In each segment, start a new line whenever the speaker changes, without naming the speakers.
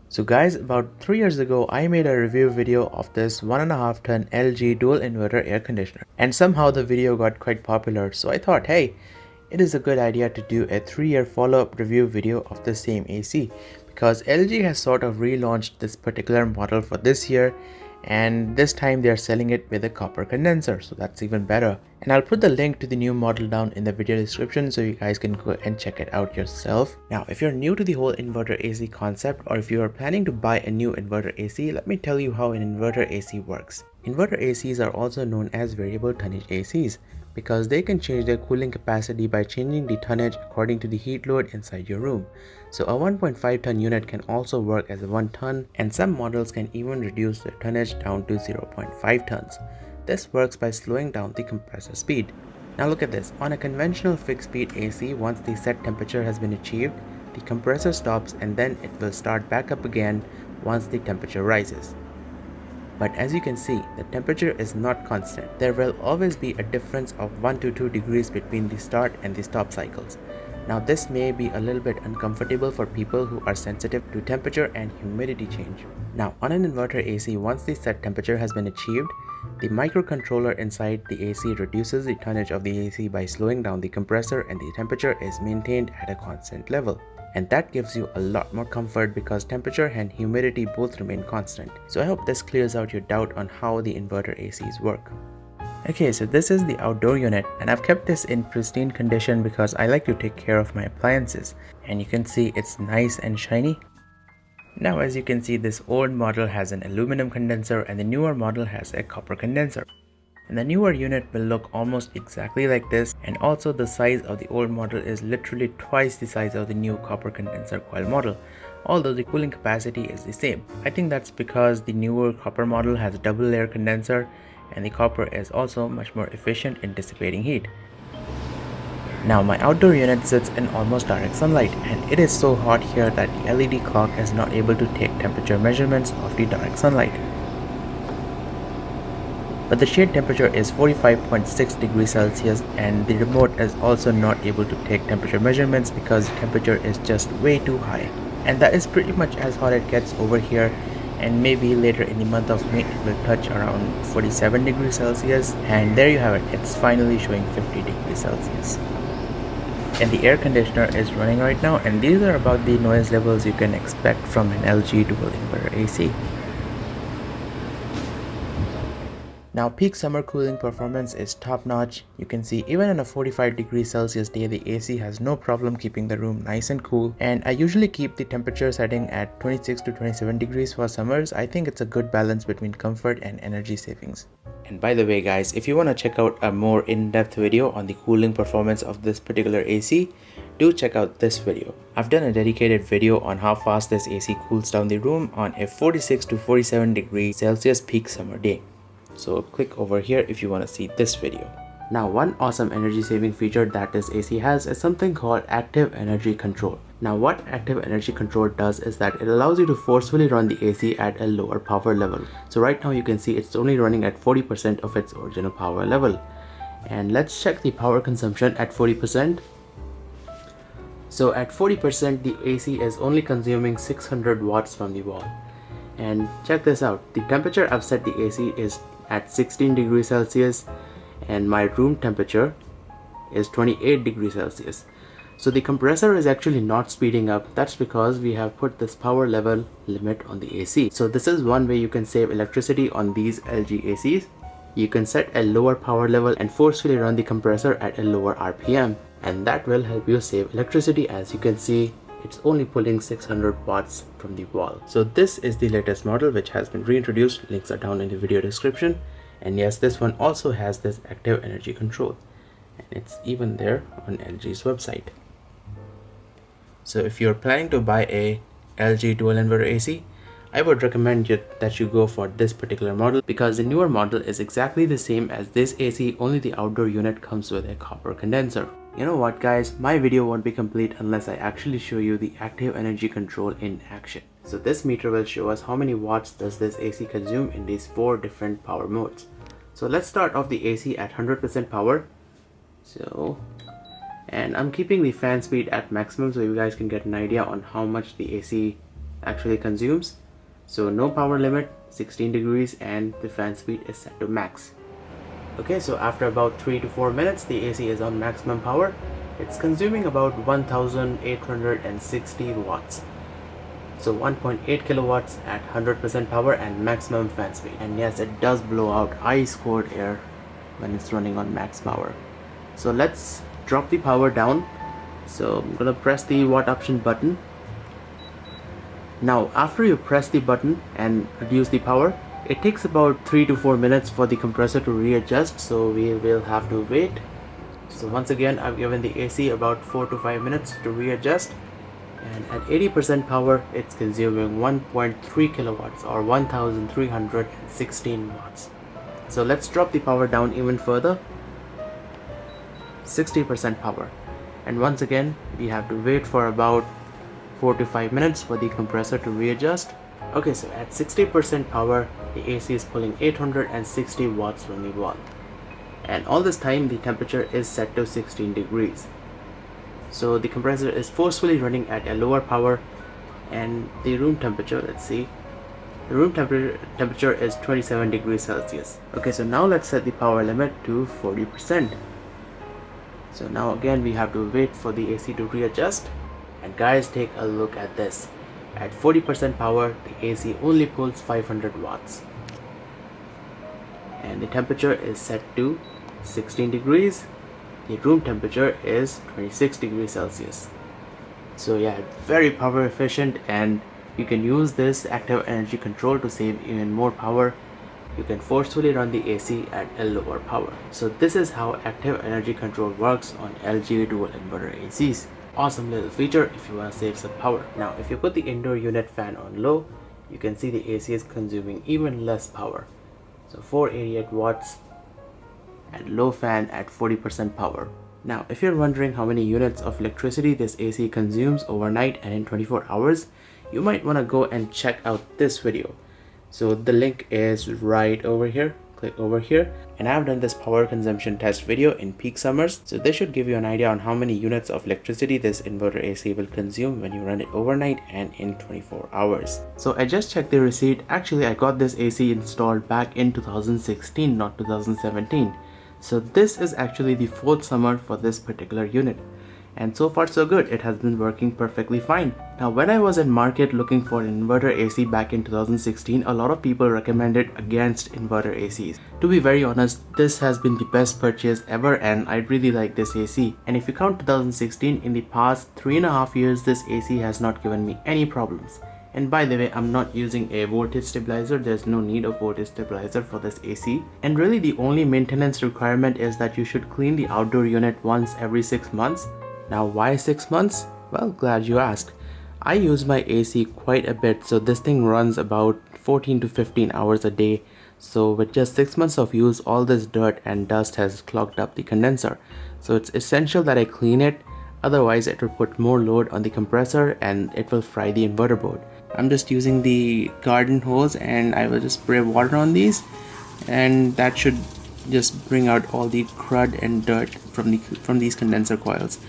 So guys, about 3 years ago, I made a review video of this 1.5 ton LG Dual Inverter air conditioner. And somehow the video got quite popular, so I thought, hey, it is a good idea to do a 3-year follow-up review video of the same AC, because LG has sort of relaunched this particular model for this year, and this time they are selling it with a copper condenser, so that's even better. And I'll put the link to the new model down in the video description so you guys can go and check it out yourself. Now, if you're new to the whole inverter AC concept, or if you are planning to buy a new inverter AC, let me tell you how an inverter AC works. Inverter ACs are also known as variable tonnage ACs because they can change their cooling capacity by changing the tonnage according to the heat load inside your room. So a 1.5 ton unit can also work as a 1 ton, and some models can even reduce their tonnage down to 0.5 tons. This works by slowing down the compressor speed. Now look at this, on a conventional fixed speed AC, once the set temperature has been achieved, the compressor stops and then it will start back up again once the temperature rises. But as you can see, the temperature is not constant. There will always be a difference of 1 to 2 degrees between the start and the stop cycles. Now this may be a little bit uncomfortable for people who are sensitive to temperature and humidity change. Now on an inverter AC, once the set temperature has been achieved, the microcontroller inside the AC reduces the tonnage of the AC by slowing down the compressor, and the temperature is maintained at a constant level. And that gives you a lot more comfort because temperature and humidity both remain constant. So I hope this clears out your doubt on how the inverter ACs work. Okay, so this is the outdoor unit, and I've kept this in pristine condition because I like to take care of my appliances, and you can see it's nice and shiny. Now as you can see, this old model has an aluminum condenser and the newer model has a copper condenser. And the newer unit will look almost exactly like this, and also the size of the old model is literally twice the size of the new copper condenser coil model, although the cooling capacity is the same. I think that's because the newer copper model has a double layer condenser, and the copper is also much more efficient in dissipating heat. Now my outdoor unit sits in almost direct sunlight, and it is so hot here that the LED clock is not able to take temperature measurements of the direct sunlight. But the shade temperature is 45.6 degrees Celsius, and the remote is also not able to take temperature measurements because the temperature is just way too high. And that is pretty much as hot it gets over here, and maybe later in the month of May it will touch around 47 degrees Celsius, and there you have it, it's finally showing 50 degrees Celsius. And the air conditioner is running right now, and these are about the noise levels you can expect from an LG Dual Inverter AC. Now peak summer cooling performance is top notch. You can see even on a 45 degrees Celsius day, the AC has no problem keeping the room nice and cool, and I usually keep the temperature setting at 26 to 27 degrees for summers. I think it's a good balance between comfort and energy savings. And by the way guys, if you want to check out a more in-depth video on the cooling performance of this particular AC, do check out this video. I've done a dedicated video on how fast this AC cools down the room on a 46 to 47 degrees Celsius peak summer day. So click over here if you want to see this video. Now one awesome energy saving feature that this AC has is something called active energy control. Now what active energy control does is that it allows you to forcefully run the AC at a lower power level. So right now you can see it's only running at 40% of its original power level. And let's check the power consumption at 40%. So at 40% the AC is only consuming 600 watts from the wall. And check this out, the temperature I've set the AC is at 16 degrees Celsius, and my room temperature is 28 degrees Celsius. So the compressor is actually not speeding up. That's because we have put this power level limit on the AC. So this is one way you can save electricity on these LG ACs. You can set a lower power level and forcefully run the compressor at a lower RPM, and that will help you save electricity. As you can see, it's only pulling 600 watts from the wall. So this is the latest model which has been reintroduced. Links are down in the video description. And yes, this one also has this active energy control, and it's even there on LG's website. So if you're planning to buy a LG Dual Inverter AC, I would recommend that you go for this particular model because the newer model is exactly the same as this AC, only the outdoor unit comes with a copper condenser. You know what guys, my video won't be complete unless I actually show you the active energy control in action. So this meter will show us how many watts does this AC consume in these 4 different power modes. So let's start off the AC at 100% power. And I'm keeping the fan speed at maximum so you guys can get an idea on how much the AC actually consumes. So no power limit, 16 degrees, and the fan speed is set to max. Okay, so after about 3 to 4 minutes, the AC is on maximum power. It's consuming about 1860 watts. So 1.8 kilowatts at 100% power and maximum fan speed. And yes, it does blow out ice cold air when it's running on max power. So let's drop the power down. So I'm gonna press the watt option button. Now after you press the button and reduce the power, it takes about 3 to 4 minutes for the compressor to readjust, so we will have to wait. So once again, I've given the AC about 4 to 5 minutes to readjust, and at 80% power it's consuming 1.3 kilowatts or 1316 watts. So let's drop the power down even further, 60% power, and once again we have to wait for about 4 to 5 minutes for the compressor to readjust. Okay, so at 60% power, the AC is pulling 860 watts from the wall. And all this time, the temperature is set to 16 degrees. So the compressor is forcefully running at a lower power, and the room temperature, let's see, the room temperature is 27 degrees Celsius. Okay, so now let's set the power limit to 40%. So now again, we have to wait for the AC to readjust. And guys, take a look at this. At 40% power, the AC only pulls 500 watts. And the temperature is set to 16 degrees. The room temperature is 26 degrees Celsius. So yeah, very power efficient, and you can use this active energy control to save even more power. You can forcefully run the AC at a lower power. So this is how active energy control works on LG Dual Inverter ACs. Awesome little feature if you want to save some power. Now if you put the indoor unit fan on low, you can see the AC is consuming even less power. So 488 watts at low fan at 40% power. Now if you're wondering how many units of electricity this AC consumes overnight and in 24 hours, you might want to go and check out this video. So the link is right over here. Click over here, and I've done this power consumption test video in peak summers, so this should give you an idea on how many units of electricity this inverter AC will consume when you run it overnight and in 24 hours. So I just checked the receipt. Actually, I got this AC installed back in 2016, not 2017. So this is actually the 4th summer for this particular unit. And so far so good, it has been working perfectly fine. Now when I was in market looking for an inverter AC back in 2016, a lot of people recommended against inverter ACs. To be very honest, this has been the best purchase ever, and I really like this AC. And if you count 2016, in the past 3.5 years, this AC has not given me any problems. And by the way, I'm not using a voltage stabilizer. There's no need of voltage stabilizer for this AC. And really the only maintenance requirement is that you should clean the outdoor unit once every 6 months. Now why 6 months? Well, glad you asked. I use my AC quite a bit, so this thing runs about 14 to 15 hours a day. So with just 6 months of use, all this dirt and dust has clogged up the condenser. So it's essential that I clean it, otherwise it will put more load on the compressor and it will fry the inverter board. I'm just using the garden hose, and I will just spray water on these, and that should just bring out all the crud and dirt from these condenser coils.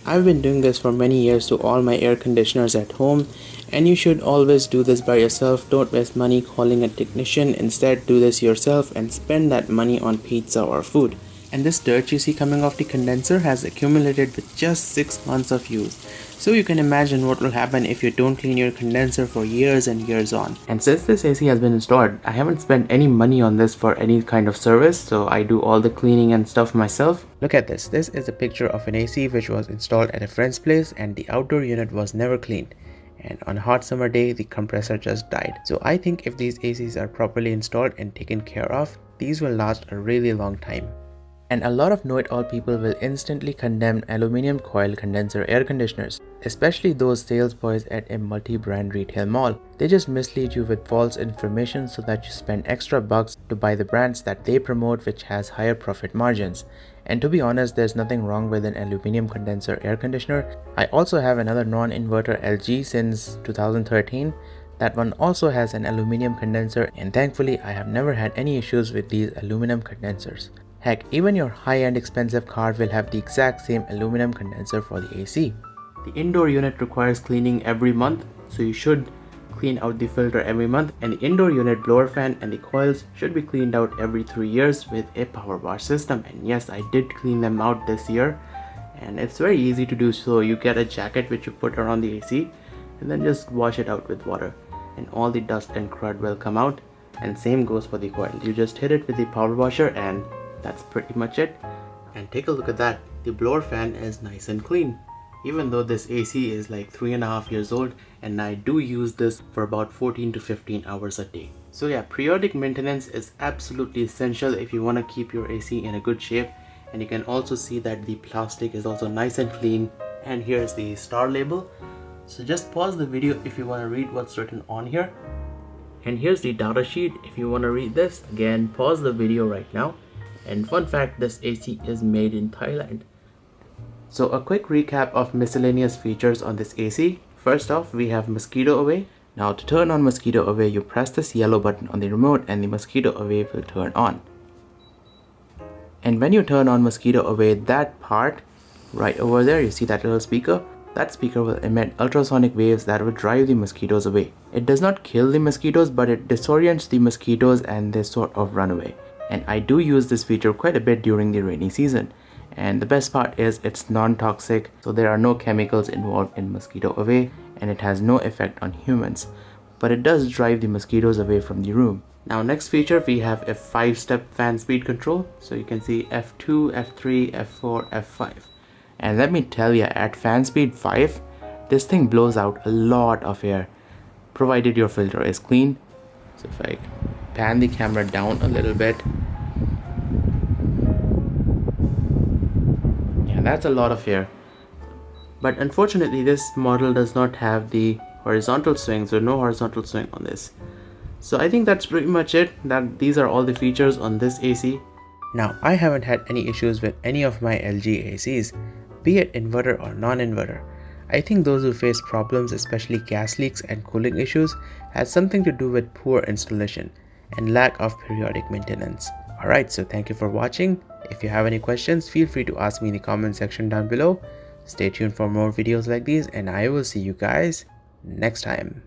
I've been doing this for many years to all my air conditioners at home, and you should always do this by yourself. Don't waste money calling a technician. Instead, do this yourself and spend that money on pizza or food. And this dirt you see coming off the condenser has accumulated with just 6 months of use. So you can imagine what will happen if you don't clean your condenser for years and years on. And since this AC has been installed, I haven't spent any money on this for any kind of service, so I do all the cleaning and stuff myself. Look at this. This is a picture of an AC which was installed at a friend's place, and the outdoor unit was never cleaned. And on a hot summer day, the compressor just died. So I think if these ACs are properly installed and taken care of, these will last a really long time. And a lot of know-it-all people will instantly condemn aluminum coil condenser air conditioners, especially those sales boys at a multi-brand retail mall. They just mislead you with false information so that you spend extra bucks to buy the brands that they promote, which has higher profit margins. And to be honest, there's nothing wrong with an aluminum condenser air conditioner. I also have another non-inverter LG since 2013. That one also has an aluminum condenser, and thankfully I have never had any issues with these aluminum condensers. Heck, even your high-end expensive car will have the exact same aluminum condenser for the AC. The indoor unit requires cleaning every month, so you should clean out the filter every month, and the indoor unit blower fan and the coils should be cleaned out every 3 years with a power wash system. And yes, I did clean them out this year, and it's very easy to do. So you get a jacket which you put around the AC and then just wash it out with water, and all the dust and crud will come out. And same goes for the coil. You just hit it with the power washer and that's pretty much it. And take a look at that, the blower fan is nice and clean, even though this AC is like 3.5 years old, and I do use this for about 14 to 15 hours a day. So yeah, periodic maintenance is absolutely essential if you want to keep your AC in a good shape. And you can also see that the plastic is also nice and clean, and here's the star label. So just pause the video if you want to read what's written on here. And here's the data sheet if you want to read this. Again, pause the video right now. And fun fact, this AC is made in Thailand. So a quick recap of miscellaneous features on this AC. First off, we have mosquito away. Now to turn on mosquito away, you press this yellow button on the remote and the mosquito away will turn on. And when you turn on mosquito away, that part right over there, you see that little speaker? That speaker will emit ultrasonic waves that will drive the mosquitoes away. It does not kill the mosquitoes, but it disorients the mosquitoes and they sort of run away. And I do use this feature quite a bit during the rainy season. And the best part is it's non-toxic, so there are no chemicals involved in mosquito away, and it has no effect on humans. But it does drive the mosquitoes away from the room. Now next feature, we have a 5-step fan speed control. So you can see F2, F3, F4, F5. And let me tell you, at fan speed 5, this thing blows out a lot of air, provided your filter is clean. So if I pan the camera down a little bit, yeah, that's a lot of air. But unfortunately, this model does not have the horizontal swing, so no horizontal swing on this. So I think that's pretty much it. These are all the features on this AC. Now, I haven't had any issues with any of my LG ACs, be it inverter or non-inverter. I think those who face problems, especially gas leaks and cooling issues, has something to do with poor installation and lack of periodic maintenance. Alright, so thank you for watching. If you have any questions, feel free to ask me in the comment section down below. Stay tuned for more videos like these, and I will see you guys next time.